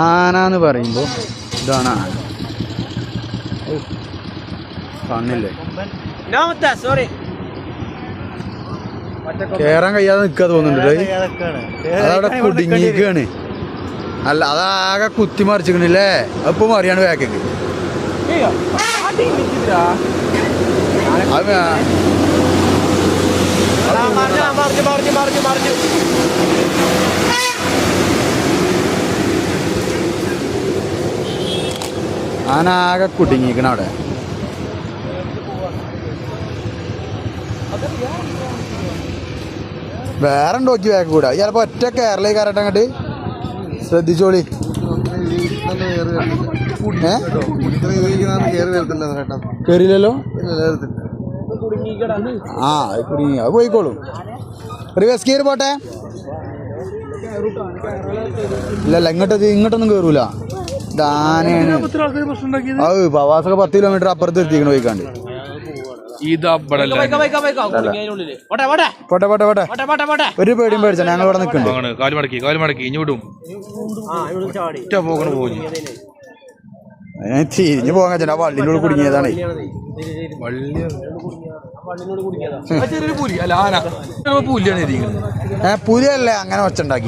ആന എന്ന് പറയുമ്പോൾ ഇതാണ് ആന. കണ്ണില്ലേ കേറാൻ കഴിയാതെ നിൽക്കാ തോന്നുന്നുണ്ട്. അതവിടെ കുടുങ്ങിക്കാണ്. അല്ല അതാകെ കുത്തി മറിച്ചിക്കണില്ലേ? അപ്പൊ മറിയാണ് ബാക്കേക്ക്. ആന ആകെ കുടുങ്ങിക്കണ അവിടെ. വേറെ നോക്കി ബാക്ക് കൂടാ. ചിലപ്പോ ഒറ്റ കേരളയിൽ കയറട്ടെ അങ്ങോട്ട് ശ്രദ്ധിച്ചോളി. കേറിയില്ലല്ലോ. ആ കുടുങ്ങി. അത് പോയിക്കോളും. റിവേഴ്സ് ഗിയർ പോട്ടെ. ഇല്ലല്ല ഇങ്ങോട്ടൊന്നും കേറൂല. ഇതാനയാണ്. അത് പ്രവാസൊക്കെ 10 കിലോമീറ്റർ അപ്പുറത്ത് എത്തിക്കണ പോയിക്കാണ്ട്. പോട്ടെ പോട്ടെ പോട്ടെ. ഒരു പേടിയും പേടിച്ച ഞങ്ങൾ ഇവിടെ നിൽക്കുന്നുണ്ട്. തിരിഞ്ഞു പോകാൻ വെച്ചാൽ ആ വള്ളിനോട് കുടുങ്ങിയതാണ്. പുലിയല്ലേ അങ്ങനെ ഒച്ചുണ്ടാക്കി.